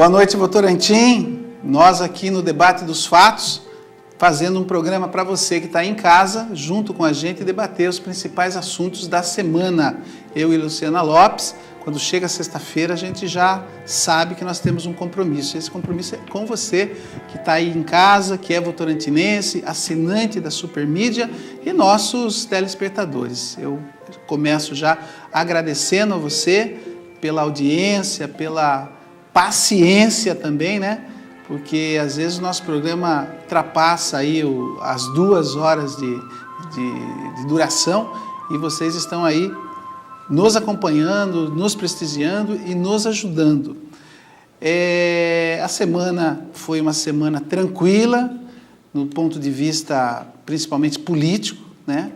Boa noite, Votorantim. Nós aqui no Debate dos Fatos, fazendo um programa para você que está em casa, junto com a gente, debater os principais assuntos da semana. Eu e Luciana Lopes, quando chega sexta-feira, a gente já sabe que nós temos um compromisso. Esse compromisso é com você que está aí em casa, que é votorantinense, assinante da Supermídia e nossos telespectadores. Eu começo já agradecendo a você pela audiência, pela paciência também, né? Porque às vezes o nosso programa ultrapassa aí as 2 horas de duração e vocês estão aí nos acompanhando, nos prestigiando e nos ajudando. A semana foi uma semana tranquila, no ponto de vista principalmente político, né?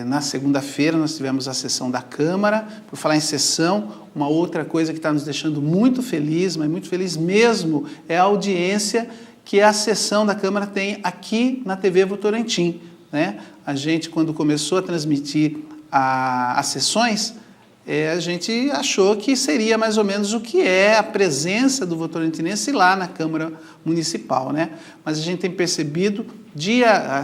Na segunda-feira nós tivemos a sessão da Câmara. Por falar em sessão, uma outra coisa que está nos deixando muito feliz, mas muito feliz mesmo, é a audiência que a sessão da Câmara tem aqui na TV Votorantim, né? A gente, quando começou a transmitir as sessões, a gente achou que seria mais ou menos o que é a presença do votorantinense lá na Câmara Municipal, né? Mas a gente tem percebido,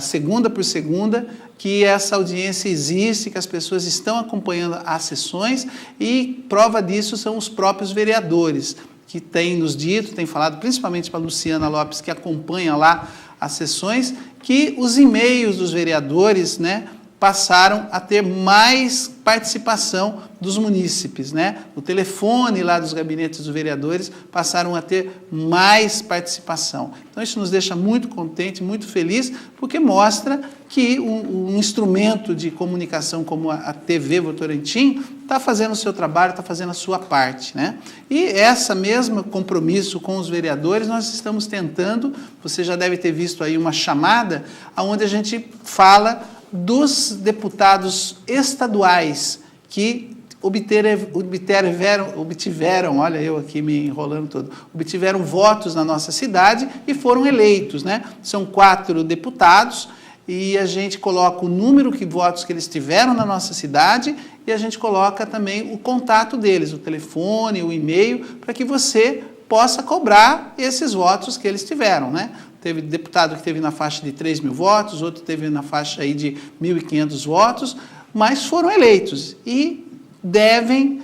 segunda por segunda, que essa audiência existe, que as pessoas estão acompanhando as sessões e prova disso são os próprios vereadores, que têm nos dito, têm falado, principalmente para a Luciana Lopes, que acompanha lá as sessões, que os e-mails dos vereadores, né, passaram a ter mais participação dos munícipes, né? O telefone lá dos gabinetes dos vereadores passaram a ter mais participação. Então isso nos deixa muito contente, muito feliz, porque mostra que um instrumento de comunicação como a TV Votorantim está fazendo o seu trabalho, está fazendo a sua parte, né? E essa mesma compromisso com os vereadores nós estamos tentando, você já deve ter visto aí uma chamada, onde a gente fala dos deputados estaduais que obtiveram, olha eu aqui me enrolando todo, obtiveram votos na nossa cidade e foram eleitos, né? São 4 deputados e a gente coloca o número de votos que eles tiveram na nossa cidade e a gente coloca também o contato deles, o telefone, o e-mail, para que você possa cobrar esses votos que eles tiveram, né? Teve deputado que teve na faixa de 3 mil votos, outro teve na faixa aí de 1.500 votos, mas foram eleitos e devem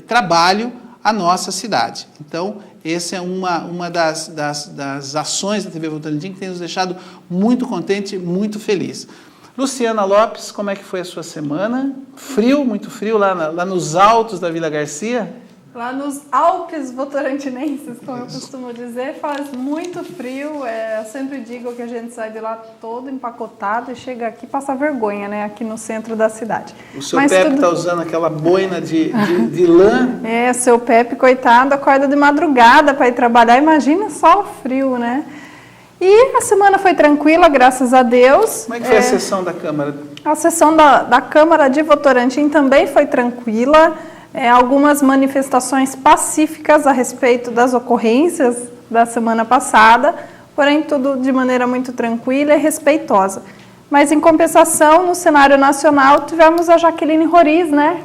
trabalho à nossa cidade. Então, essa é uma das ações da TV Votorantim que tem nos deixado muito contente, muito feliz. Luciana Lopes, como é que foi a sua semana? Frio, muito frio lá nos altos da Vila Garcia? Lá nos Alpes votorantinenses, como eu costumo dizer, faz muito frio. Eu sempre digo que a gente sai de lá todo empacotado e chega aqui e passa vergonha, né? Aqui no centro da cidade. O seu Pepe está usando aquela boina de lã. Seu Pepe, coitado, acorda de madrugada para ir trabalhar. Imagina só o frio, né? E a semana foi tranquila, graças a Deus. Como é que foi a sessão da Câmara? A sessão da Câmara de Votorantim também foi tranquila. Algumas manifestações pacíficas a respeito das ocorrências da semana passada, porém tudo de maneira muito tranquila e respeitosa. Mas, em compensação, no cenário nacional, tivemos a Jaqueline Roriz, né?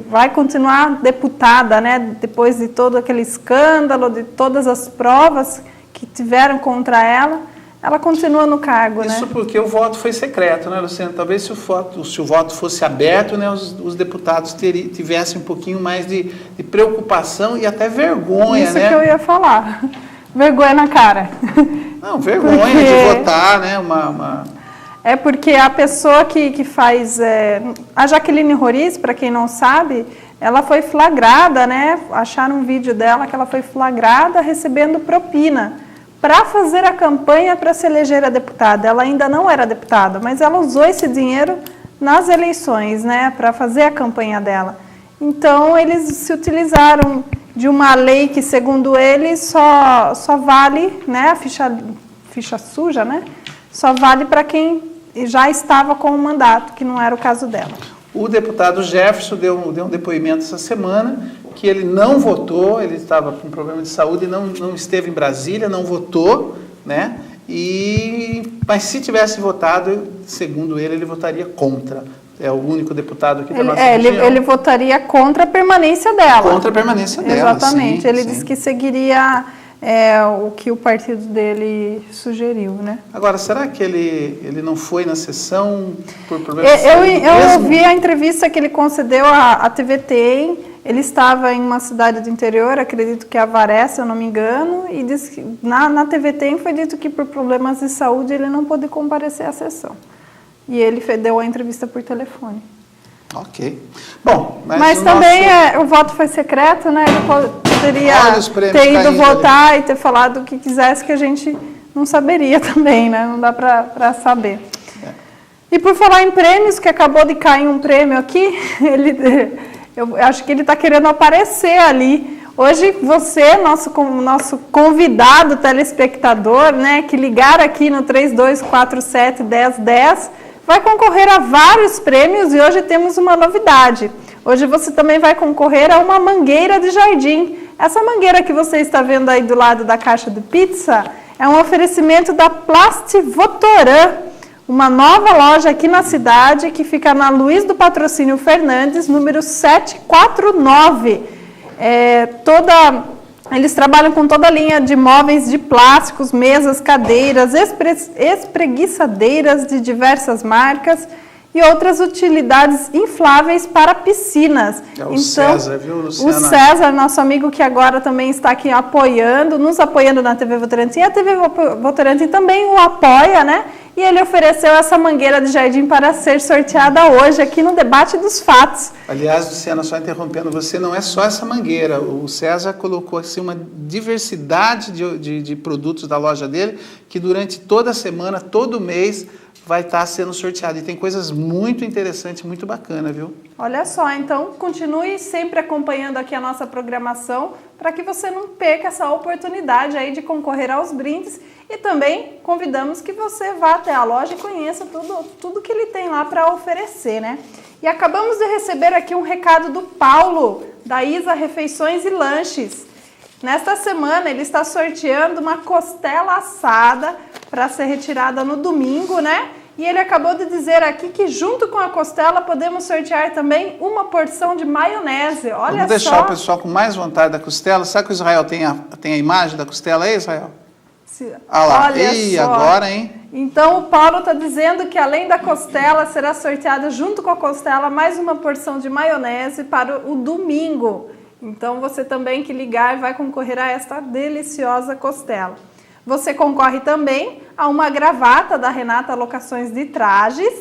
Vai continuar deputada, né? Depois de todo aquele escândalo, de todas as provas que tiveram contra ela. Ela continua no cargo, né? Isso porque o voto foi secreto, né, Luciana? Talvez se o voto fosse aberto, né, os deputados tivessem um pouquinho mais de preocupação e até vergonha, Isso, né? Isso que eu ia falar. Vergonha na cara. Não, vergonha de votar, né? É porque a pessoa que faz... A Jaqueline Roriz, para quem não sabe, ela foi flagrada, né? Acharam um vídeo dela que ela foi flagrada recebendo propina para fazer a campanha para se eleger a deputada. Ela ainda não era deputada, mas ela usou esse dinheiro nas eleições, né, para fazer a campanha dela. Então, eles se utilizaram de uma lei que, segundo eles, só vale, né, a ficha suja, né, só vale para quem já estava com o mandato, que não era o caso dela. O deputado Jefferson deu um depoimento essa semana que ele não votou, ele estava com problema de saúde e não esteve em Brasília, não votou, né? Mas se tivesse votado, segundo ele votaria contra. É o único deputado aqui da nossa região. Ele votaria contra a permanência dela. Contra a permanência dela, exatamente. Sim, ele sim. disse que seguiria o que o partido dele sugeriu, né? Agora, será que ele não foi na sessão por problemas de Eu mesmo? ouvi a entrevista que ele concedeu à TVT. Ele estava em uma cidade do interior, acredito que Avaré, se eu não me engano, e disse que na TVT foi dito que por problemas de saúde ele não pôde comparecer à sessão. E ele deu a entrevista por telefone. Ok. Bom, mas também o voto foi secreto, né? Ele poderia ter ido votar ali e ter falado o que quisesse, que a gente não saberia também, né? Não dá para saber. E por falar em prêmios, que acabou de cair um prêmio aqui, eu acho que ele está querendo aparecer ali. Hoje você, nosso convidado telespectador, né, que ligar aqui no 3247-1010, vai concorrer a vários prêmios e hoje temos uma novidade. Hoje você também vai concorrer a uma mangueira de jardim. Essa mangueira que você está vendo aí do lado da caixa de pizza é um oferecimento da Plastivotoran, uma nova loja aqui na cidade que fica na Luiz do Patrocínio Fernandes, número 749. Eles trabalham com toda a linha de móveis de plásticos, mesas, cadeiras, espreguiçadeiras de diversas marcas e outras utilidades infláveis para piscinas. O César, viu, Luciana? O César, nosso amigo que agora também está aqui nos apoiando na TV Votorantim. A TV Votorantim também o apoia, né? E ele ofereceu essa mangueira de jardim para ser sorteada hoje aqui no Debate dos Fatos. Aliás, Luciana, só interrompendo, você não é só essa mangueira. O César colocou assim, uma diversidade de produtos da loja dele, que durante toda a semana, todo mês, vai estar sendo sorteado. E tem coisas muito interessantes, muito bacanas, viu? Olha só, então continue sempre acompanhando aqui a nossa programação para que você não perca essa oportunidade aí de concorrer aos brindes. E também convidamos que você vá até a loja e conheça tudo que ele tem lá para oferecer, né? E acabamos de receber aqui um recado do Paulo, da Isa Refeições e Lanches. Nesta semana ele está sorteando uma costela assada para ser retirada no domingo, né? E ele acabou de dizer aqui que junto com a costela podemos sortear também uma porção de maionese. Olha só. Vamos deixar o pessoal com mais vontade da costela. Sabe que o Israel tem a imagem da costela aí, Israel? Olha lá. E agora, hein? Então o Paulo está dizendo que além da costela será sorteada junto com a costela mais uma porção de maionese para o domingo. Então você também que ligar vai concorrer a esta deliciosa costela. Você concorre também a uma gravata da Renata Locações de Trajes,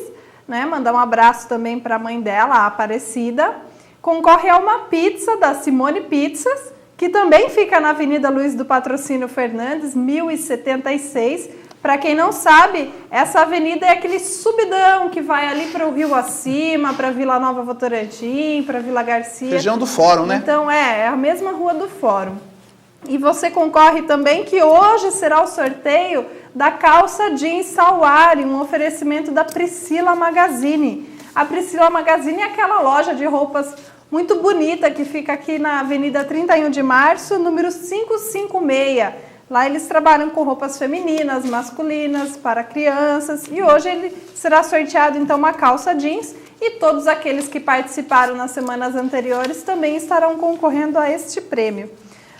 né? Mandar um abraço também para a mãe dela, a Aparecida. Concorre a uma pizza da Simone Pizzas, que também fica na Avenida Luiz do Patrocínio Fernandes, 1076. Para quem não sabe, essa avenida é aquele subidão que vai ali para o Rio Acima, para Vila Nova Votorantim, para Vila Garcia. Região do Fórum, né? Então é a mesma rua do Fórum. E você concorre também que hoje será o sorteio da calça jeans Salwari, um oferecimento da Priscila Magazine. A Priscila Magazine é aquela loja de roupas muito bonita que fica aqui na Avenida 31 de Março, número 556. Lá eles trabalham com roupas femininas, masculinas, para crianças. E hoje ele será sorteado então uma calça jeans e todos aqueles que participaram nas semanas anteriores também estarão concorrendo a este prêmio.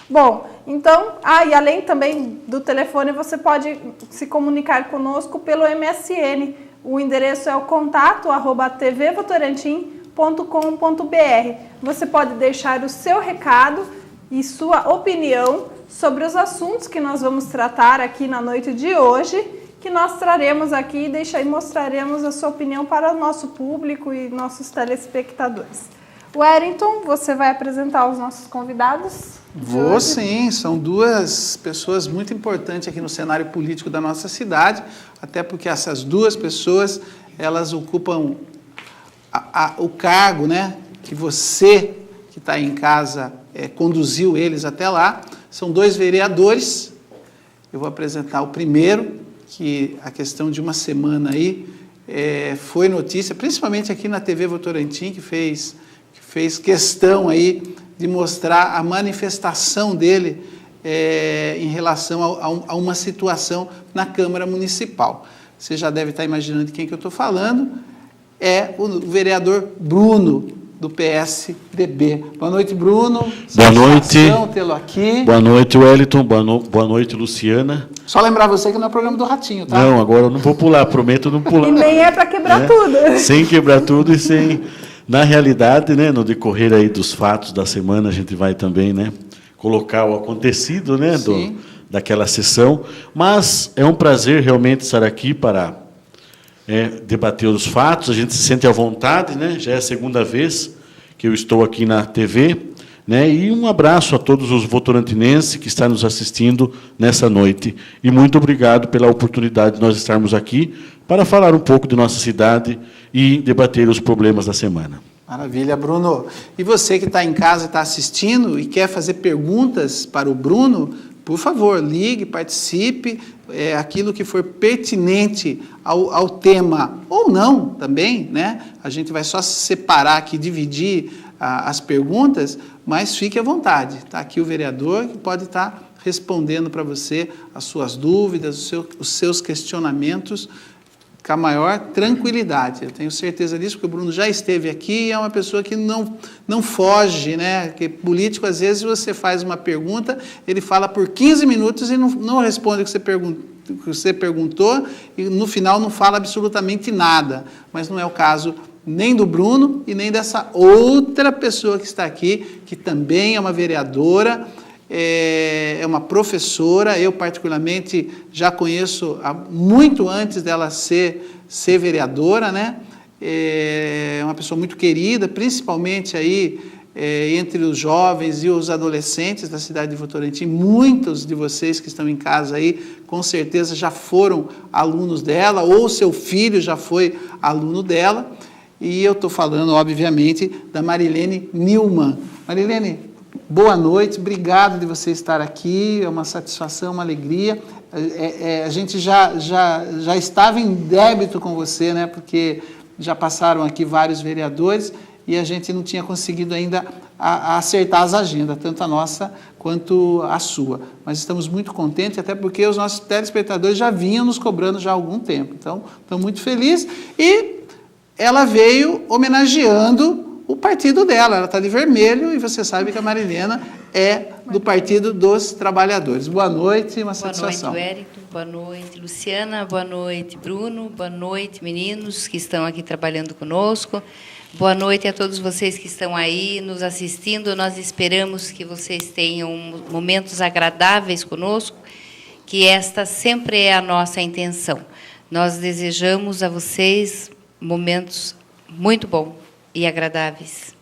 Bom, então, e além também do telefone, você pode se comunicar conosco pelo MSN. O endereço é o contato@tvvotorantim.com.br. Você pode deixar o seu recado e sua opinião sobre os assuntos que nós vamos tratar aqui na noite de hoje, que nós traremos aqui e mostraremos a sua opinião para o nosso público e nossos telespectadores. Wellington, você vai apresentar os nossos convidados? Vou sim, são duas pessoas muito importantes aqui no cenário político da nossa cidade, até porque essas duas pessoas, elas ocupam o cargo, né, que você que está em casa conduziu eles até lá. São dois vereadores. Eu vou apresentar o primeiro, que a questão de uma semana aí foi notícia, principalmente aqui na TV Votorantim, que fez questão aí de mostrar a manifestação dele em relação a uma situação na Câmara Municipal. Você já deve estar imaginando de quem que eu estou falando. é o vereador Bruno, do PSDB. Boa noite, Bruno. Boa noite. Tê-lo aqui. Boa noite, Wellington. Boa noite, Luciana. Só lembrar você que não é o programa do Ratinho, tá? Não, agora eu não vou pular, prometo não pular. E nem é para quebrar tudo. Sem quebrar tudo e sem... Na realidade, né, no decorrer aí dos fatos da semana, a gente vai também, né, colocar o acontecido, né, daquela sessão. Mas é um prazer realmente estar aqui para debater os fatos. A gente se sente à vontade, né? Já é a segunda vez que eu estou aqui na TV, né? E um abraço a todos os votorantinenses que estão nos assistindo nessa noite. E muito obrigado pela oportunidade de nós estarmos aqui para falar um pouco de nossa cidade e debater os problemas da semana. Maravilha, Bruno. E você que está em casa e está assistindo e quer fazer perguntas para o Bruno, por favor, ligue, participe, aquilo que for pertinente ao tema, ou não também, né? A gente vai só separar aqui, dividir as perguntas, mas fique à vontade. Está aqui o vereador que pode estar respondendo para você as suas dúvidas, os seus questionamentos, com a maior tranquilidade. Eu tenho certeza disso, porque o Bruno já esteve aqui e é uma pessoa que não foge, né? Porque político, às vezes, você faz uma pergunta, ele fala por 15 minutos e não responde o que você perguntou e, no final, não fala absolutamente nada. Mas não é o caso nem do Bruno e nem dessa outra pessoa que está aqui, que também é uma vereadora, é uma professora. Eu, particularmente, já conheço muito antes dela ser vereadora, né? É uma pessoa muito querida, principalmente aí entre os jovens e os adolescentes da cidade de Votorantim. Muitos de vocês que estão em casa aí, com certeza já foram alunos dela, ou seu filho já foi aluno dela. E eu estou falando, obviamente, da Marilene Nilman. Marilene, boa noite, obrigado de você estar aqui, é uma satisfação, uma alegria. A gente já estava em débito com você, né? Porque já passaram aqui vários vereadores e a gente não tinha conseguido ainda acertar as agendas, tanto a nossa quanto a sua. Mas estamos muito contentes, até porque os nossos telespectadores já vinham nos cobrando já há algum tempo. Então, estamos muito felizes. E ela veio homenageando o partido dela. Ela está de vermelho e você sabe que a Marilena é do Partido dos Trabalhadores. Boa noite, uma satisfação. Boa noite, Wellington. Boa noite, Luciana. Boa noite, Bruno. Boa noite, meninos que estão aqui trabalhando conosco. Boa noite a todos vocês que estão aí nos assistindo. Nós esperamos que vocês tenham momentos agradáveis conosco, que esta sempre é a nossa intenção. Nós desejamos a vocês momentos muito bons e agradáveis.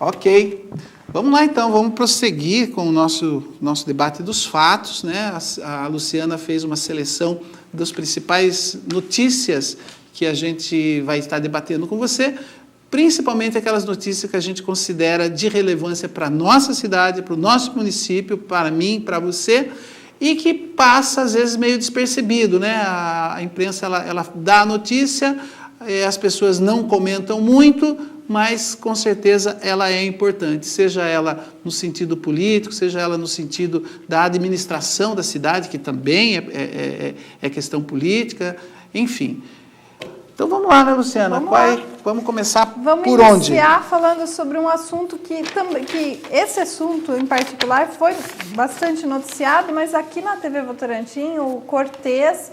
Ok. Vamos lá, então, vamos prosseguir com o nosso debate dos fatos, né? A Luciana fez uma seleção das principais notícias que a gente vai estar debatendo com você, principalmente aquelas notícias que a gente considera de relevância para a nossa cidade, para o nosso município, para mim, para você, e que passa, às vezes, meio despercebido, né? A imprensa, ela dá a notícia, as pessoas não comentam muito, mas, com certeza, ela é importante, seja ela no sentido político, seja ela no sentido da administração da cidade, que também é questão política, enfim. Então, vamos lá, né, Luciana? Vamos começar por onde? Vamos iniciar falando sobre um assunto que esse assunto, em particular, foi bastante noticiado, mas aqui na TV Votorantim, o Cortez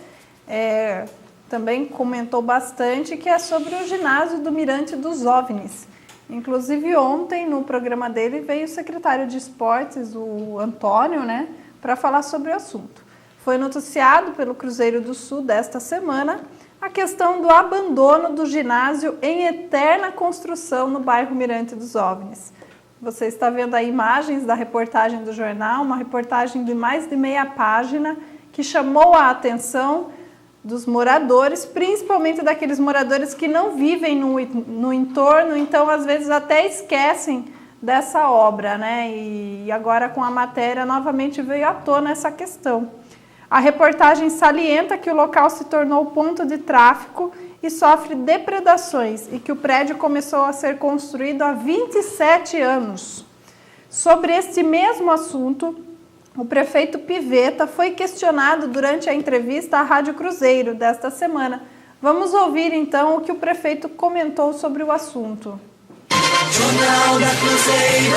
também comentou bastante, que é sobre o ginásio do Mirante dos OVNIs. Inclusive, ontem, no programa dele, veio o secretário de esportes, o Antônio, né, para falar sobre o assunto. Foi noticiado pelo Cruzeiro do Sul desta semana a questão do abandono do ginásio em eterna construção no bairro Mirante dos OVNIs. Você está vendo aí imagens da reportagem do jornal, uma reportagem de mais de meia página, que chamou a atenção dos moradores, principalmente daqueles moradores que não vivem no entorno, então às vezes até esquecem dessa obra, né? E agora com a matéria novamente veio à tona essa questão. A reportagem salienta que o local se tornou ponto de tráfico e sofre depredações e que o prédio começou a ser construído há 27 anos. Sobre este mesmo assunto, o prefeito Pivetta foi questionado durante a entrevista à Rádio Cruzeiro desta semana, Vamos ouvir então o que o prefeito comentou sobre o assunto. Jornal da Cruzeiro.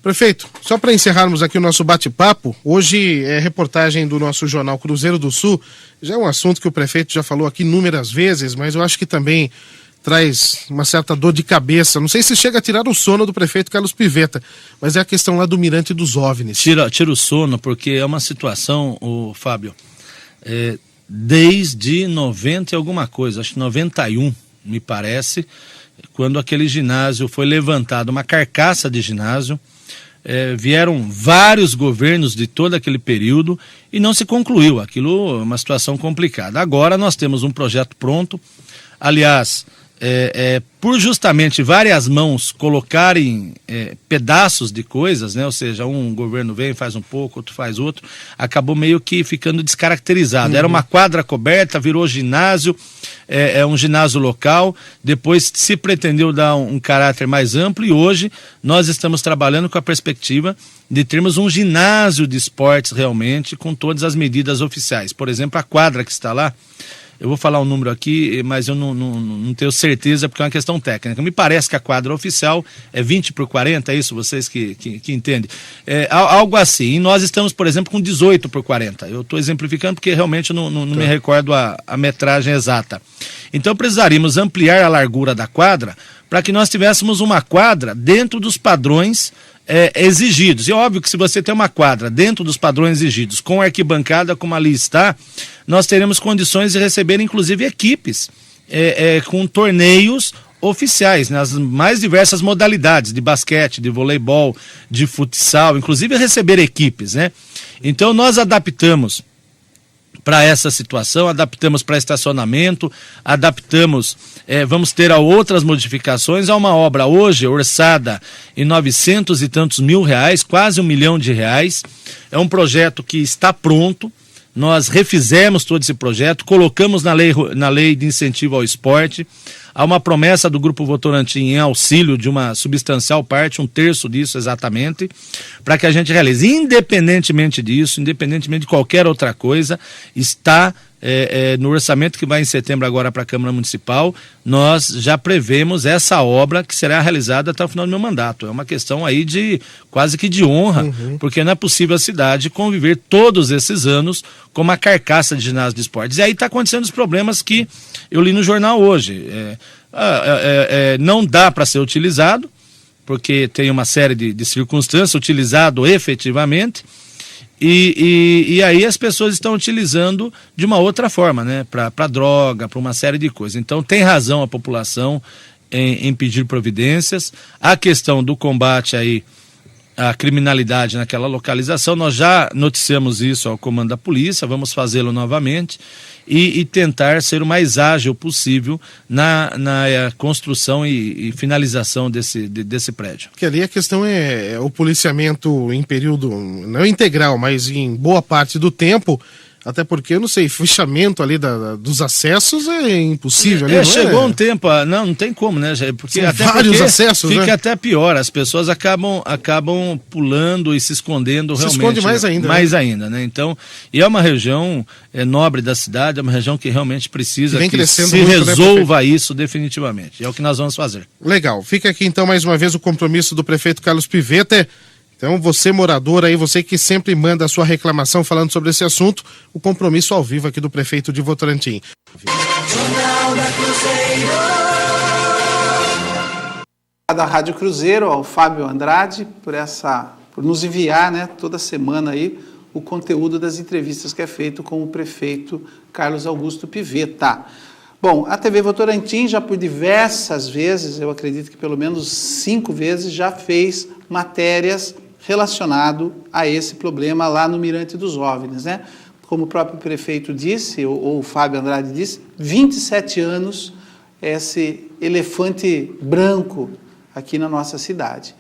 Prefeito, só para encerrarmos aqui o nosso bate-papo, hoje é reportagem do nosso jornal Cruzeiro do Sul, já é um assunto que o prefeito já falou aqui inúmeras vezes, mas eu acho que também traz uma certa dor de cabeça, não sei se chega a tirar o sono do prefeito Carlos Pivetta, mas é a questão lá do Mirante dos OVNIs. Tira o sono, porque é uma situação, Fábio, desde 90 e alguma coisa, acho que 91, me parece, quando aquele ginásio foi levantado, uma carcaça de ginásio, vieram vários governos de todo aquele período e não se concluiu. Aquilo é uma situação complicada. Agora nós temos um projeto pronto, aliás, por justamente várias mãos colocarem pedaços de coisas, né? Ou seja, um governo vem, faz um pouco, outro faz outro, acabou meio que ficando descaracterizado. Era uma quadra coberta, virou ginásio, um ginásio local, depois se pretendeu dar um caráter mais amplo e hoje nós estamos trabalhando com a perspectiva de termos um ginásio de esportes realmente com todas as medidas oficiais. Por exemplo, a quadra que está lá, eu vou falar um número aqui, mas eu não tenho certeza porque é uma questão técnica. Me parece que a quadra oficial é 20/40, é isso? Vocês que entendem. Algo assim. E nós estamos, por exemplo, com 18/40. Eu estou exemplificando porque realmente eu não me recordo a metragem exata. Então precisaríamos ampliar a largura da quadra para que nós tivéssemos uma quadra dentro dos padrões exigidos. E óbvio que se você tem uma quadra dentro dos padrões exigidos, com arquibancada como ali está, nós teremos condições de receber inclusive equipes com torneios oficiais, nas mais diversas modalidades, de basquete, de voleibol, de futsal, inclusive receber equipes, né? Então nós adaptamos para essa situação, adaptamos para estacionamento, adaptamos, vamos ter outras modificações a uma obra hoje orçada em 900 e tantos mil reais, quase R$1 milhão. É um projeto que está pronto, nós refizemos todo esse projeto, colocamos na lei de incentivo ao esporte, há uma promessa do Grupo Votorantim em auxílio de uma substancial parte, 1/3 disso exatamente, para que a gente realize. Independentemente disso, independentemente de qualquer outra coisa, está no orçamento que vai em setembro agora para a Câmara Municipal, nós já prevemos essa obra que será realizada até o final do meu mandato. É uma questão aí quase que de honra, porque não é possível a cidade conviver todos esses anos com uma carcaça de ginásio de esportes. E aí está acontecendo os problemas que eu li no jornal hoje. Não dá para ser utilizado, porque tem uma série de circunstâncias, utilizado efetivamente, e aí as pessoas estão utilizando de uma outra forma, né? Para droga, para uma série de coisas. Então tem razão a população em pedir providências. A questão do combate aí à criminalidade naquela localização, nós já noticiamos isso ao comando da polícia, vamos fazê-lo novamente e tentar ser o mais ágil possível na construção e finalização desse prédio. Que ali a questão é o policiamento em período, não integral, mas em boa parte do tempo, até porque, eu não sei, fechamento ali dos acessos é impossível. Ali, chegou um tempo, não tem como, né? Porque são até vários acessos, fica, né? até pior, as pessoas acabam pulando e se escondendo realmente. Se esconde mais ainda. Mais ainda, né? Então, e é uma região nobre da cidade, é uma região que realmente precisa que se muito, resolva, né, isso definitivamente. É o que nós vamos fazer. Legal. Fica aqui então mais uma vez o compromisso do prefeito Carlos Pivetta. Então, você morador aí, você que sempre manda a sua reclamação falando sobre esse assunto, o compromisso ao vivo aqui do prefeito de Votorantim. Jornal da Cruzeiro. Da Rádio Cruzeiro, ao Fábio Andrade, por nos enviar, né, toda semana aí o conteúdo das entrevistas que é feito com o prefeito Carlos Augusto Pivetta. Bom, a TV Votorantim já por diversas vezes, eu acredito que pelo menos 5 vezes, já fez matérias relacionado a esse problema lá no Mirante dos OVNIs, né? Como o próprio prefeito disse, ou o Fábio Andrade disse, 27 anos esse elefante branco aqui na nossa cidade.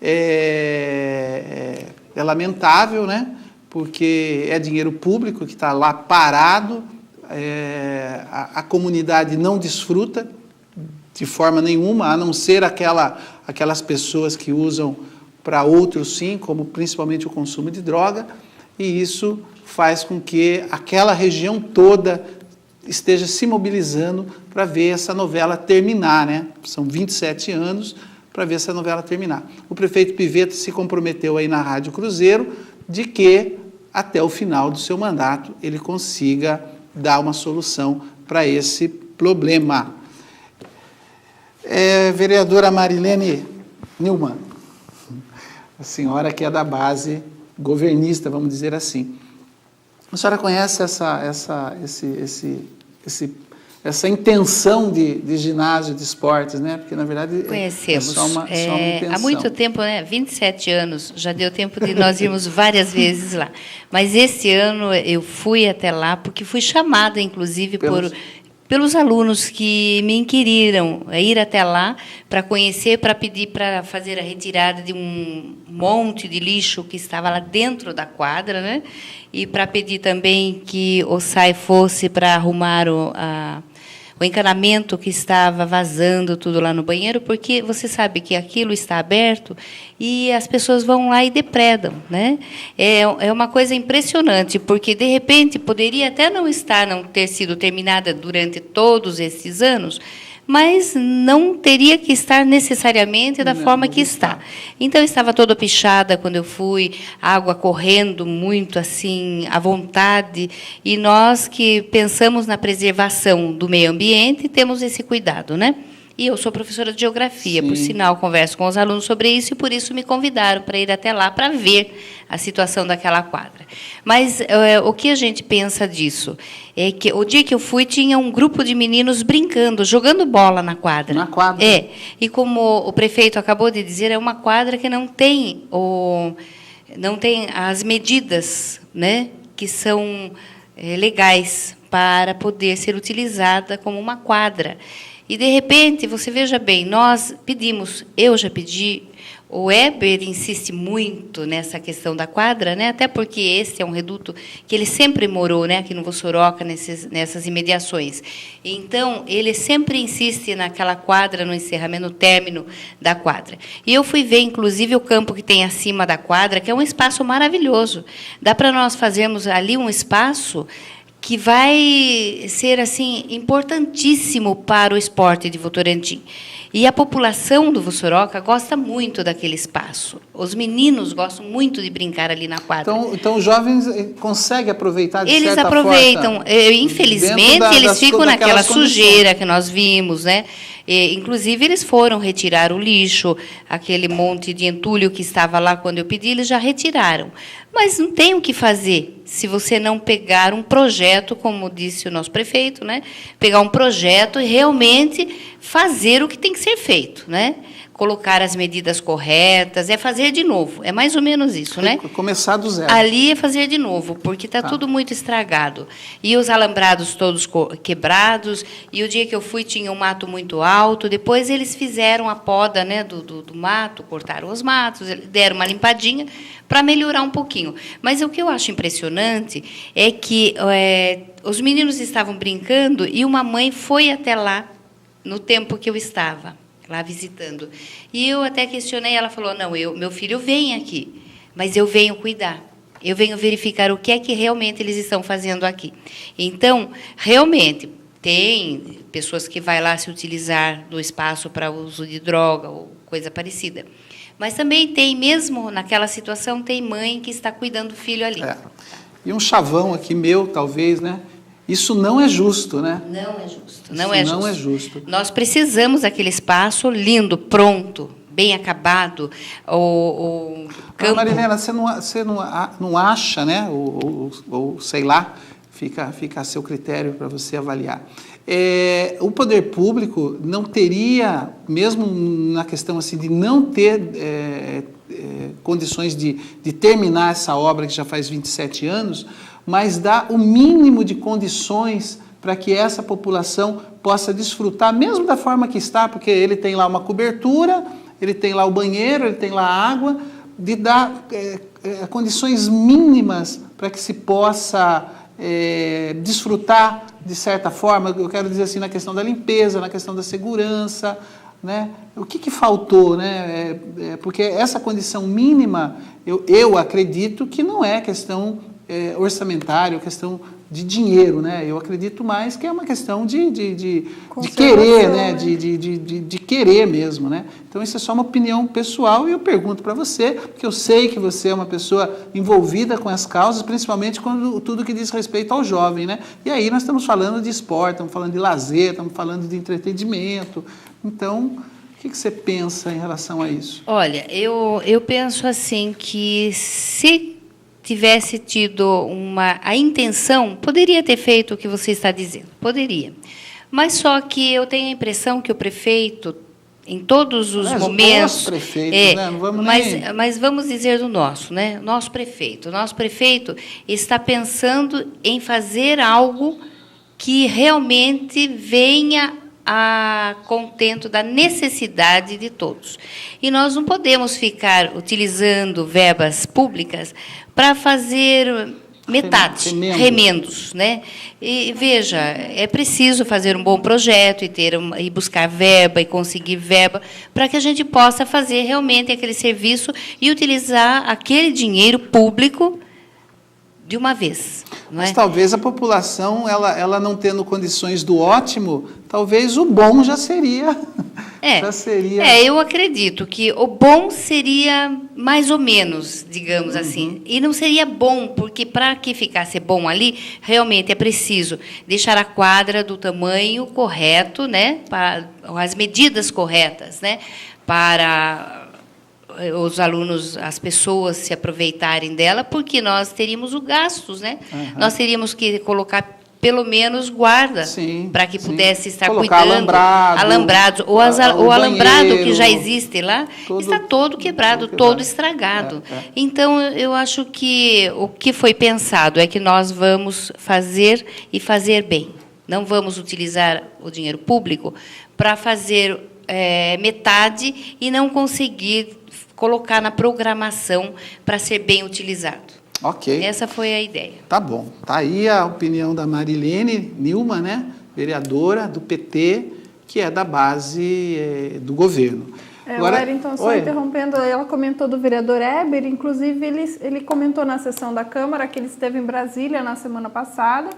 É lamentável, né? Porque é dinheiro público que está lá parado, a comunidade não desfruta de forma nenhuma, a não ser aquelas pessoas que usam para outros sim, como principalmente o consumo de droga, e isso faz com que aquela região toda esteja se mobilizando para ver essa novela terminar, né? São 27 anos para ver essa novela terminar. O prefeito Pivetta se comprometeu aí na Rádio Cruzeiro de que até o final do seu mandato ele consiga dar uma solução para esse problema. Vereadora Marilene Nilman, a senhora que é da base governista, vamos dizer assim. A senhora conhece essa intenção de ginásio de esportes, né? Porque, na verdade, conhecemos. É só uma intenção. Há muito tempo, né? 27 anos, já deu tempo de nós irmos várias vezes lá. Mas esse ano eu fui até lá, porque fui chamada, inclusive, pelos alunos que me inquiriram a ir até lá para conhecer, para pedir para fazer a retirada de um monte de lixo que estava lá dentro da quadra, né? E para pedir também que o SAI fosse para arrumar o encanamento que estava vazando tudo lá no banheiro, porque você sabe que aquilo está aberto e as pessoas vão lá e depredam, né? É uma coisa impressionante, porque, de repente, poderia até não ter sido terminada durante todos esses anos, mas não teria que estar necessariamente da forma que está. Então, estava toda pichada quando eu fui, água correndo muito, assim, à vontade, e nós que pensamos na preservação do meio ambiente, temos esse cuidado, né? E eu sou professora de geografia, por sinal, converso com os alunos sobre isso, e por isso me convidaram para ir até lá para ver a situação daquela quadra. Mas o que a gente pensa disso? É que o dia que eu fui, tinha um grupo de meninos brincando, jogando bola na quadra. Na quadra? E como o prefeito acabou de dizer, é uma quadra que não tem as medidas, né, que são legais para poder ser utilizada como uma quadra. E, de repente, você veja bem, nós pedimos, eu já pedi, o Weber insiste muito nessa questão da quadra, né? Até porque esse é um reduto que ele sempre morou, né? Aqui no Vossoroca, nessas imediações. Então, ele sempre insiste naquela quadra, no encerramento, no término da quadra. E eu fui ver, inclusive, o campo que tem acima da quadra, que é um espaço maravilhoso. Dá para nós fazermos ali um espaço que vai ser assim importantíssimo para o esporte de Votorantim. E a população do Vossoroca gosta muito daquele espaço. Os meninos gostam muito de brincar ali na quadra. Então os jovens conseguem aproveitar de certa forma. Eles aproveitam. Infelizmente, eles ficam naquela sujeira que nós vimos, né? Inclusive, eles foram retirar o lixo, aquele monte de entulho que estava lá quando eu pedi, eles já retiraram. Mas não tem o que fazer se você não pegar um projeto, como disse o nosso prefeito, né? Pegar um projeto e realmente fazer o que tem que ser feito, né? Colocar as medidas corretas, fazer de novo. É mais ou menos isso, né? Começar do zero. Ali é fazer de novo, porque está tudo muito estragado. E os alambrados todos quebrados, e o dia que eu fui tinha um mato muito alto, depois eles fizeram a poda, né, do mato, cortaram os matos, deram uma limpadinha para melhorar um pouquinho. Mas o que eu acho impressionante é que os meninos estavam brincando e uma mãe foi até lá no tempo que eu estava lá visitando. E eu até questionei, ela falou, não, meu filho vem aqui, mas eu venho cuidar. Eu venho verificar o que é que realmente eles estão fazendo aqui. Então, realmente, tem pessoas que vão lá se utilizar do espaço para uso de droga ou coisa parecida. Mas também tem, mesmo naquela situação, tem mãe que está cuidando do filho ali. E um chavão aqui meu, talvez, né? Isso não é justo, né? Não é justo. Não é justo. Nós precisamos daquele espaço lindo, pronto, bem acabado. O campo... Marilena, você não acha, né? Ou sei lá, fica a seu critério para você avaliar. O poder público não teria, mesmo na questão assim, de não ter condições de terminar essa obra que já faz 27 anos, mas dá o mínimo de condições para que essa população possa desfrutar, mesmo da forma que está, porque ele tem lá uma cobertura, ele tem lá o banheiro, ele tem lá a água, de dar condições mínimas para que se possa desfrutar, de certa forma, eu quero dizer assim, na questão da limpeza, na questão da segurança, né? O que faltou, né? Porque essa condição mínima, eu acredito que não é questão orçamentário, questão de dinheiro, né? Eu acredito mais que é uma questão de querer, né? De querer mesmo, né? Então, isso é só uma opinião pessoal e eu pergunto para você, porque eu sei que você é uma pessoa envolvida com as causas, principalmente quando tudo que diz respeito ao jovem, né? E aí nós estamos falando de esporte, estamos falando de lazer, estamos falando de entretenimento. Então, o que você pensa em relação a isso? Olha, eu penso assim que se tivesse tido a intenção, poderia ter feito o que você está dizendo, poderia. Mas só que eu tenho a impressão que o prefeito, em todos os momentos... Prefeitos, né? Não vamos mas vamos dizer do nosso, né? Nosso prefeito está pensando em fazer algo que realmente venha a contento da necessidade de todos. E nós não podemos ficar utilizando verbas públicas para fazer metade, remendos, né? E veja, é preciso fazer um bom projeto e buscar verba e conseguir verba para que a gente possa fazer realmente aquele serviço e utilizar aquele dinheiro público de uma vez. Não é? Mas talvez a população, ela não tendo condições do ótimo, talvez o bom já seria. Eu acredito que o bom seria mais ou menos, digamos assim. E não seria bom, porque para que ficasse bom ali, realmente é preciso deixar a quadra do tamanho correto, né? Para as medidas corretas, né? Para os alunos, as pessoas se aproveitarem dela, porque nós teríamos os gastos, né? Nós teríamos que colocar pelo menos guarda para que pudesse estar colocar cuidando, alambrados, o alambrado que já existe lá está todo quebrado, todo estragado. Então eu acho que o que foi pensado é que nós vamos fazer e fazer bem. Não vamos utilizar o dinheiro público para fazer metade e não conseguir colocar na programação para ser bem utilizado. Ok. Essa foi a ideia. Tá bom. Tá aí a opinião da Marilene Nilma, né? Vereadora do PT, que é da base do governo. Agora, então, só interrompendo, ela comentou do vereador Eber, inclusive ele comentou na sessão da Câmara que ele esteve em Brasília na semana passada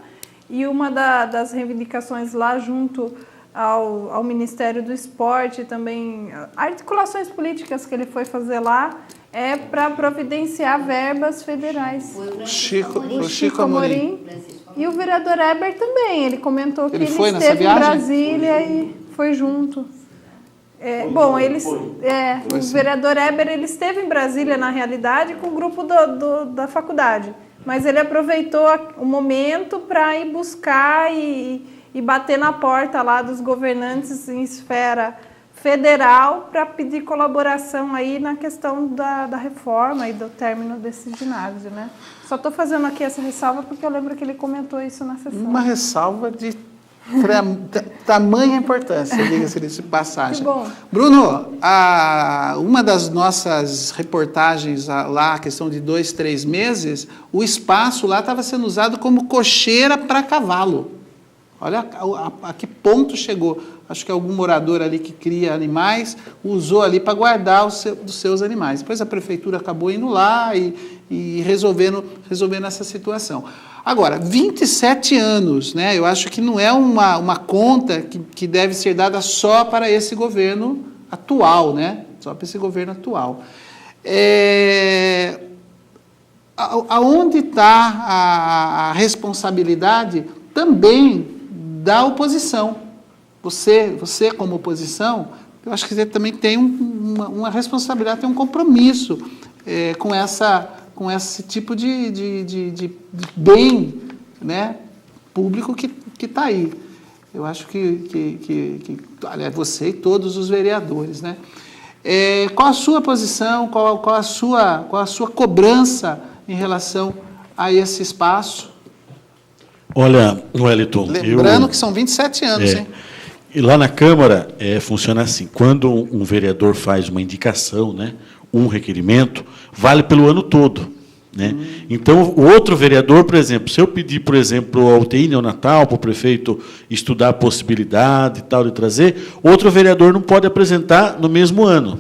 e uma das reivindicações lá junto ao Ministério do Esporte, também articulações políticas que ele foi fazer lá, é para providenciar verbas federais. O Chico Amorim. E o vereador Eber também, ele comentou que ele esteve em Brasília e foi junto. O vereador Eber ele esteve em Brasília, na realidade, com o grupo da faculdade, mas ele aproveitou o momento para ir buscar e bater na porta lá dos governantes em esfera federal para pedir colaboração aí na questão da reforma e do término desse ginásio, né? Só estou fazendo aqui essa ressalva porque eu lembro que ele comentou isso na sessão. Uma ressalva de tamanha importância, diga-se de passagem. Que bom. Bruno, uma das nossas reportagens lá, a questão de 2, 3 meses, o espaço lá estava sendo usado como cocheira para cavalo. Olha a que ponto chegou. Acho que algum morador ali que cria animais usou ali para guardar os seus animais. Depois a prefeitura acabou indo lá e resolvendo essa situação. Agora, 27 anos, né? Eu acho que não é uma conta que deve ser dada só para esse governo atual, né? Só para esse governo atual. Aonde está a responsabilidade também da oposição? Você como oposição, eu acho que você também tem uma responsabilidade, tem um compromisso com esse tipo de bem, né, público que está aí. Eu acho que aliás, você e todos os vereadores, né? Qual a sua posição, qual a sua cobrança em relação a esse espaço? Olha, Wellington... Lembrando que são 27 anos, hein? E lá na Câmara funciona assim, quando um vereador faz uma indicação, né, um requerimento, vale pelo ano todo. Né? Então, o outro vereador, por exemplo, se eu pedir, por exemplo, a UTI neonatal para o prefeito estudar a possibilidade e tal de trazer, outro vereador não pode apresentar no mesmo ano.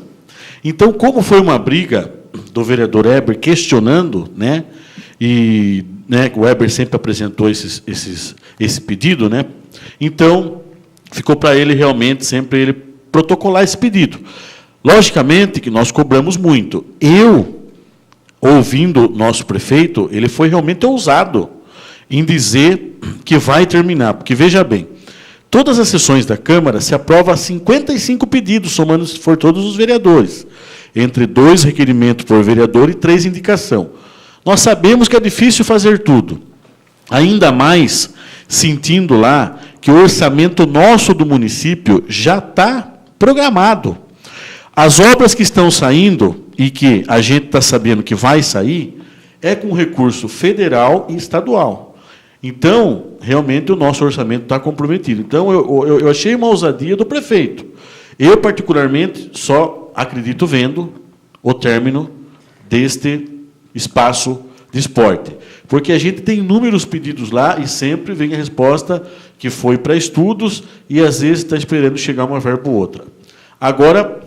Então, como foi uma briga do vereador Eber questionando, né, e né, o Weber sempre apresentou esse pedido, né? Então, ficou para ele realmente sempre ele protocolar esse pedido. Logicamente que nós cobramos muito. Eu, ouvindo nosso prefeito, ele foi realmente ousado em dizer que vai terminar, porque veja bem, todas as sessões da Câmara se aprova 55 pedidos, somando se for todos os vereadores, entre 2 requerimentos por vereador e 3 indicação. Nós sabemos que é difícil fazer tudo, ainda mais sentindo lá que o orçamento nosso do município já está programado. As obras que estão saindo, e que a gente está sabendo que vai sair, é com recurso federal e estadual. Então, realmente, o nosso orçamento está comprometido. Então, eu achei uma ousadia do prefeito. Eu, particularmente, só acredito vendo o término deste espaço de esporte. Porque a gente tem inúmeros pedidos lá e sempre vem a resposta que foi para estudos e, às vezes, está esperando chegar uma verba ou outra. Agora,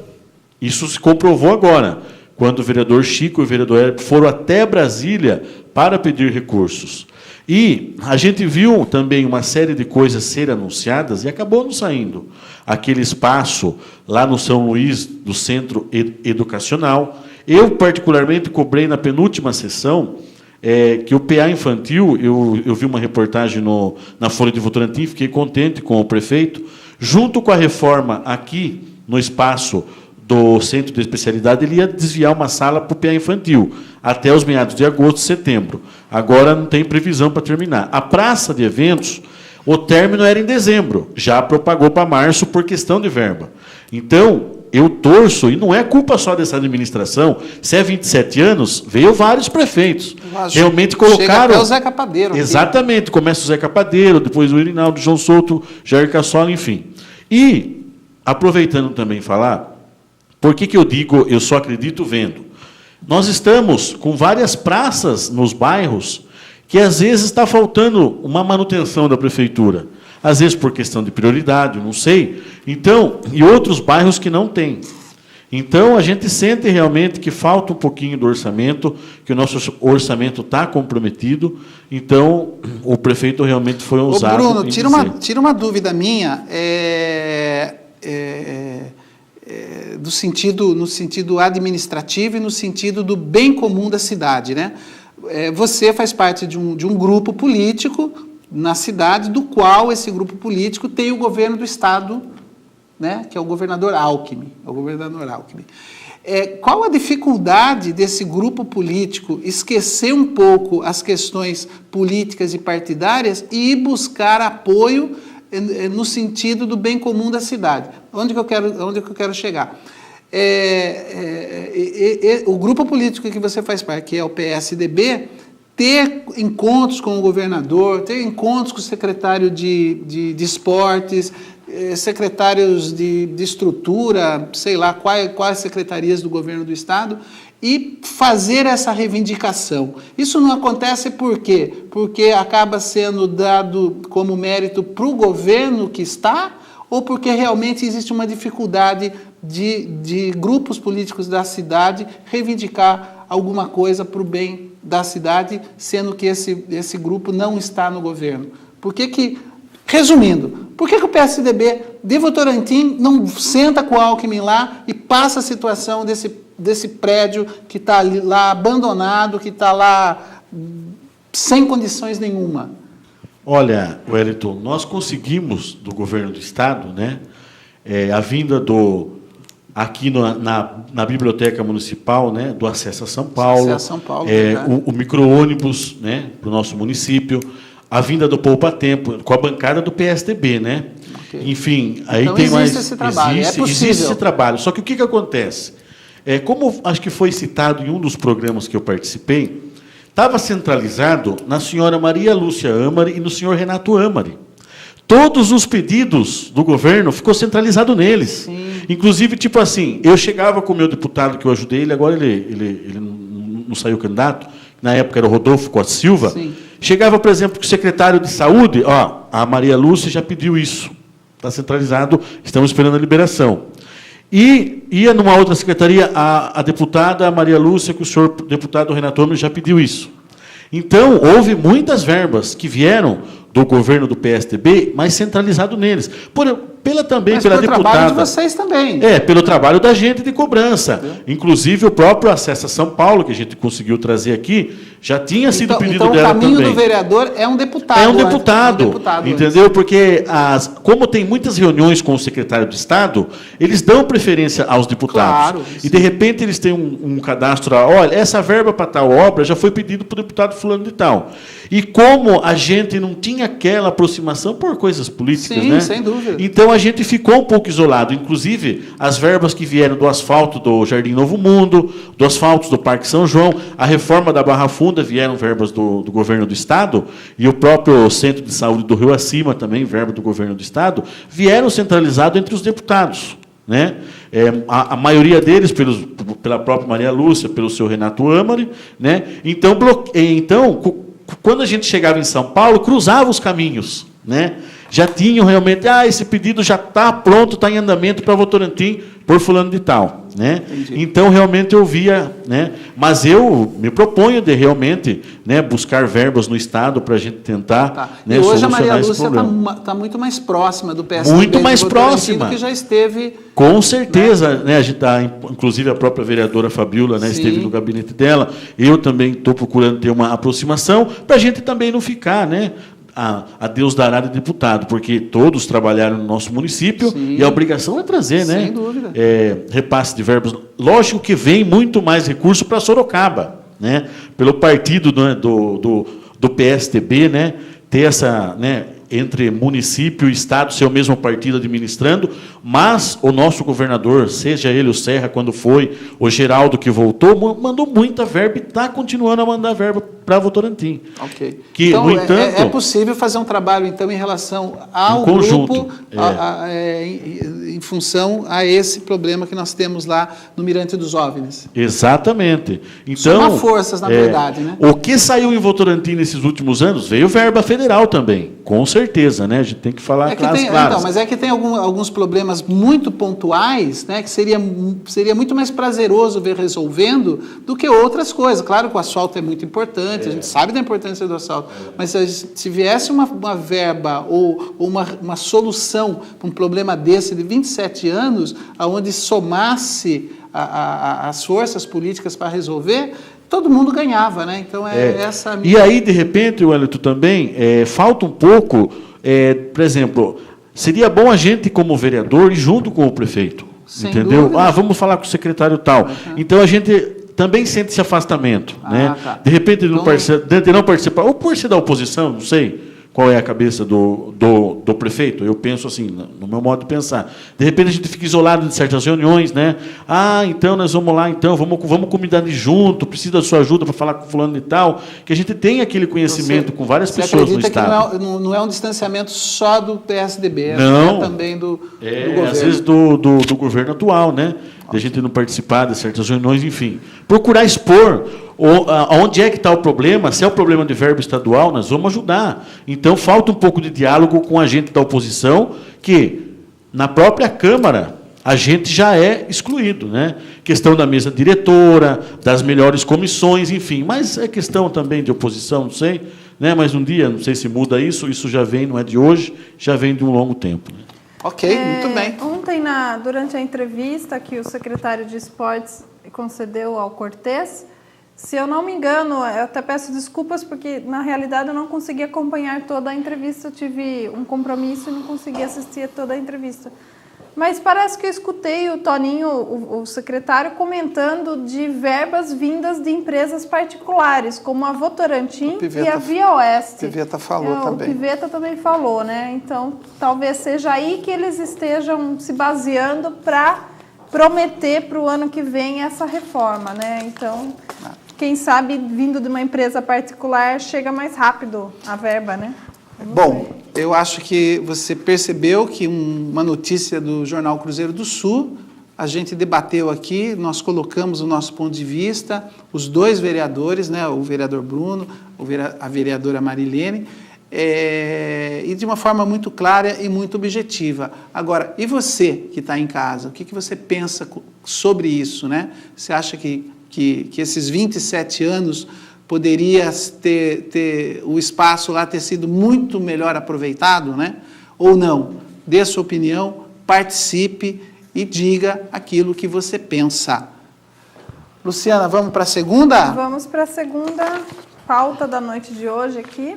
isso se comprovou agora, quando o vereador Chico e o vereador Hélio foram até Brasília para pedir recursos. E a gente viu também uma série de coisas serem anunciadas e acabou não saindo. Aquele espaço lá no São Luís, do Centro Educacional. Eu, particularmente, cobrei na penúltima sessão que o PA infantil, eu vi uma reportagem na Folha de Votorantim, fiquei contente com o prefeito, junto com a reforma aqui no espaço do Centro de Especialidade, ele ia desviar uma sala para o PA infantil, até os meados de agosto, setembro. Agora não tem previsão para terminar. A praça de eventos, o término era em dezembro, já propagou para março por questão de verba. Então, eu torço, e não é culpa só dessa administração, se é 27 anos, veio vários prefeitos. Realmente colocaram... Chega até o Zeca Padeiro. Exatamente, começa o Zeca Padeiro, depois o Irinaldo, João Souto, Jair Cassola, enfim. E, aproveitando também falar, por que eu digo eu só acredito vendo? Nós estamos com várias praças nos bairros que, às vezes, está faltando uma manutenção da prefeitura. Às vezes, por questão de prioridade, não sei. Então, e outros bairros que não têm. Então, a gente sente realmente que falta um pouquinho do orçamento, que o nosso orçamento está comprometido. Então, o prefeito realmente foi ousado. Ô, Bruno, tira uma dúvida minha. No sentido administrativo e no sentido do bem comum da cidade, né? Você faz parte de um grupo político na cidade, do qual esse grupo político tem o governo do estado, né? Que é o governador Alckmin. Qual a dificuldade desse grupo político esquecer um pouco as questões políticas e partidárias e ir buscar apoio no sentido do bem comum da cidade? Onde que eu quero chegar? O grupo político que você faz parte, que é o PSDB, ter encontros com o governador, ter encontros com o secretário de esportes, secretários de estrutura, sei lá, quais secretarias do governo do estado, e fazer essa reivindicação. Isso não acontece por quê? Porque acaba sendo dado como mérito para o governo que está, ou porque realmente existe uma dificuldade de grupos políticos da cidade reivindicar alguma coisa para o bem da cidade, sendo que esse grupo não está no governo? Resumindo, por que o PSDB de Votorantim não senta com o Alckmin lá e passa a situação desse prédio que está lá abandonado, que está lá sem condições nenhuma? Olha, Wellington, nós conseguimos, do governo do estado, né, a vinda aqui na Biblioteca Municipal, né, do Acesso a São Paulo, o micro-ônibus, né, para o nosso município, a vinda do Poupa Tempo, com a bancada do PSDB, né? Okay. Enfim, aí então tem existe esse trabalho, existe esse trabalho. Só que o que acontece? Como acho que foi citado em um dos programas que eu participei, estava centralizado na senhora Maria Lúcia Amari e no senhor Renato Amari. Todos os pedidos do governo ficou centralizado neles. Sim. Inclusive, tipo assim, eu chegava com o meu deputado que eu ajudei, ele agora ele não saiu candidato, na época era o Rodolfo Costa Silva. Sim. Chegava, por exemplo, com o secretário de saúde, a Maria Lúcia já pediu isso, está centralizado, estamos esperando a liberação. E ia numa outra secretaria, a deputada Maria Lúcia, que o senhor deputado Renato Homem já pediu isso. Então, houve muitas verbas que vieram do governo do PSDB, mas centralizado neles. Também Mas pela pelo deputada. trabalho de vocês também. Pelo trabalho da gente de cobrança. Inclusive, o próprio Acessa São Paulo, que a gente conseguiu trazer aqui, já tinha sido pedido dela também. Então, o caminho do vereador é um deputado. É um deputado, entendeu? Porque, como tem muitas reuniões com o secretário de Estado, eles dão preferência aos deputados. Claro, e, de repente, eles têm um cadastro, olha, essa verba para tal obra já foi pedido para o deputado fulano de tal. E como a gente não tinha aquela aproximação por coisas políticas, sim, né? Sem dúvida. Então, a gente ficou um pouco isolado. Inclusive, as verbas que vieram do asfalto do Jardim Novo Mundo, do asfalto do Parque São João, a reforma da Barra Funda, vieram verbas do governo do Estado, e o próprio Centro de Saúde do Rio Acima, também verba do governo do Estado, vieram centralizados entre os deputados. Né? A maioria deles pela própria Maria Lúcia, pelo seu Renato Amari. Né? Então, quando a gente chegava em São Paulo, cruzava os caminhos. Né? Já tinham realmente, esse pedido já está pronto, está em andamento para Votorantim por fulano de tal. Né? Então, realmente, eu via, né? Mas eu me proponho de realmente, né, buscar verbas no Estado para a gente tentar né, e hoje a Maria Lúcia está muito mais próxima do PSDB. Muito mais próxima. Que já esteve... Com certeza. Né? A gente tá, inclusive, a própria vereadora Fabiola, né, esteve no gabinete dela. Eu também estou procurando ter uma aproximação para a gente também não ficar... Né, a Deus dará de deputado, porque todos trabalharam no nosso município. Sim. E a obrigação é trazer, né? Sem dúvida. Repasse de verbas. Lógico que vem muito mais recurso para Sorocaba, né? Pelo partido do PSDB, né? Ter essa, né, entre município e Estado ser o mesmo partido administrando, mas o nosso governador, seja ele o Serra, quando foi, o Geraldo, que voltou, mandou muita verba e está continuando a mandar verba para Votorantim. Ok. Que, então, no entanto, é possível fazer um trabalho, então, em relação ao conjunto, grupo, em função a esse problema que nós temos lá no Mirante dos OVNIs. Exatamente. Então, somar forças, na verdade, né? O que saiu em Votorantim nesses últimos anos veio verba federal também, com certeza, né? A gente tem que falar claras. Então, mas é que tem alguns problemas muito pontuais, né, que seria muito mais prazeroso ver resolvendo do que outras coisas. Claro que o asfalto é muito importante, a gente sabe da importância do asfalto, mas se viesse uma verba ou uma solução para um problema desse de 27 anos, onde somasse as forças políticas para resolver, todo mundo ganhava, né? Então, essa... E aí, de repente, Wellington, também, falta um pouco, por exemplo, seria bom a gente, como vereador, ir junto com o prefeito. Sem entendeu? dúvida. Vamos falar com o secretário tal. Então, a gente também sente esse afastamento. Né? Tá. De repente, ele não participa, ou por ser da oposição, não sei qual é a cabeça do prefeito. Eu penso assim, no meu modo de pensar. De repente, a gente fica isolado de certas reuniões, né? Então nós vamos lá, então, vamos combinar junto, precisa da sua ajuda para falar com fulano e tal, que a gente tem aquele conhecimento com várias pessoas no Estado. Que não é um distanciamento só do PSDB, não, é também do governo. Às vezes do governo atual, né? De a gente não participar de certas reuniões, enfim. Procurar expor onde é que está o problema. Se é o problema de verba estadual, nós vamos ajudar. Então, falta um pouco de diálogo com a gente da oposição, que, na própria Câmara, a gente já é excluído. Né? Questão da mesa diretora, das melhores comissões, enfim. Mas é questão também de oposição, não sei. Né? Mas um dia, não sei se muda isso já vem, não é de hoje, já vem de um longo tempo. Né? Ok, muito bem. Ontem, durante a entrevista que o secretário de Esportes concedeu ao Cortez, se eu não me engano, eu até peço desculpas, porque, na realidade, eu não consegui acompanhar toda a entrevista, eu tive um compromisso e não consegui assistir toda a entrevista. Mas parece que eu escutei o Toninho, o secretário, comentando de verbas vindas de empresas particulares, como a Votorantim e a Via Oeste. O Piveta falou também. O Piveta também falou, né? Então, talvez seja aí que eles estejam se baseando para prometer para o ano que vem essa reforma, né? Então, quem sabe, vindo de uma empresa particular, chega mais rápido a verba, né? Bom, eu acho que você percebeu que uma notícia do Jornal Cruzeiro do Sul, a gente debateu aqui, nós colocamos o nosso ponto de vista, os dois vereadores, né, o vereador Bruno, a vereadora Marilene, e de uma forma muito clara e muito objetiva. Agora, e você que está em casa, o que você pensa sobre isso? Né? Você acha que esses 27 anos poderia o espaço lá ter sido muito melhor aproveitado, né? Ou não? Dê sua opinião, participe e diga aquilo que você pensa. Luciana, vamos para a segunda? Vamos para a segunda pauta da noite de hoje aqui.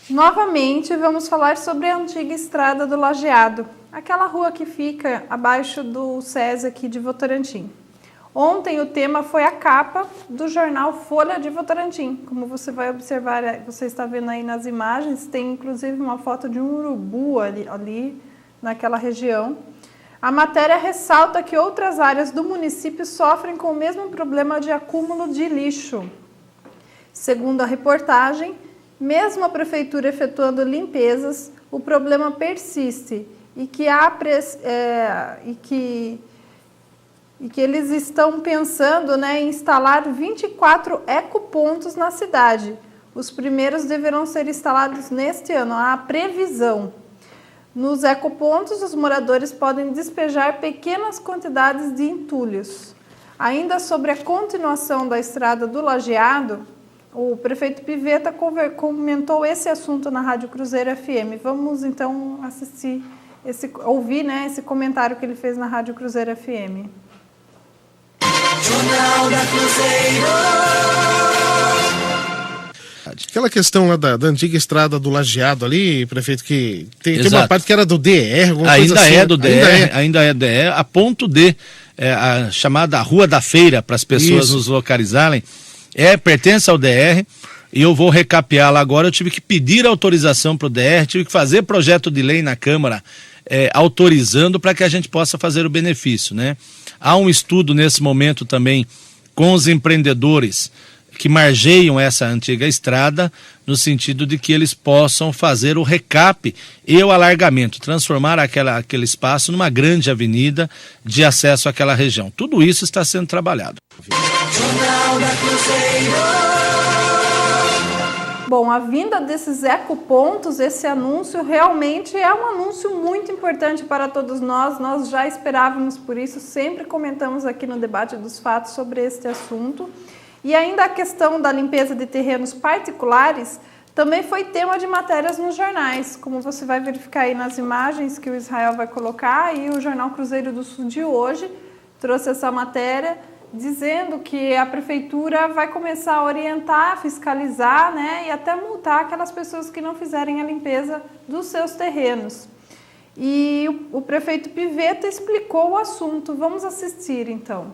Novamente, vamos falar sobre a antiga Estrada do Lajeado, aquela rua que fica abaixo do SESI aqui de Votorantim. Ontem o tema foi a capa do jornal Folha de Votorantim. Como você vai observar, você está vendo aí nas imagens, tem inclusive uma foto de um urubu ali naquela região. A matéria ressalta que outras áreas do município sofrem com o mesmo problema de acúmulo de lixo. Segundo a reportagem, mesmo a prefeitura efetuando limpezas, o problema persiste e que eles estão pensando, né, em instalar 24 ecopontos na cidade. Os primeiros deverão ser instalados neste ano, há a previsão. Nos ecopontos, os moradores podem despejar pequenas quantidades de entulhos. Ainda sobre a continuação da Estrada do Lajeado, o prefeito Pivetta comentou esse assunto na Rádio Cruzeiro FM. Vamos então ouvir, né, esse comentário que ele fez na Rádio Cruzeiro FM. Jornal da Cruzeiro. Aquela questão lá da antiga Estrada do Lajeado ali, prefeito, que tem uma Exato. parte que era do DR, alguma Ainda coisa assim. é do DR, ainda é DR, a ponto de a chamada Rua da Feira, para as pessoas nos localizarem, pertence ao DR, e eu vou recapeá-la agora. Eu tive que pedir autorização para o DR, tive que fazer projeto de lei na Câmara autorizando para que a gente possa fazer o benefício, né? Há um estudo nesse momento também com os empreendedores que margeiam essa antiga estrada, no sentido de que eles possam fazer o recap e o alargamento, transformar aquele espaço numa grande avenida de acesso àquela região. Tudo isso está sendo trabalhado. Jornal da Cruzeiro. Bom, a vinda desses ecopontos, esse anúncio realmente é um anúncio muito importante para todos nós. Nós já esperávamos por isso, sempre comentamos aqui no Debate dos Fatos sobre este assunto. E ainda a questão da limpeza de terrenos particulares também foi tema de matérias nos jornais, como você vai verificar aí nas imagens que o Israel vai colocar, e o Jornal Cruzeiro do Sul de hoje trouxe essa matéria dizendo que a prefeitura vai começar a orientar, fiscalizar, né, e até multar aquelas pessoas que não fizerem a limpeza dos seus terrenos. E o prefeito Pivetta explicou o assunto. Vamos assistir então.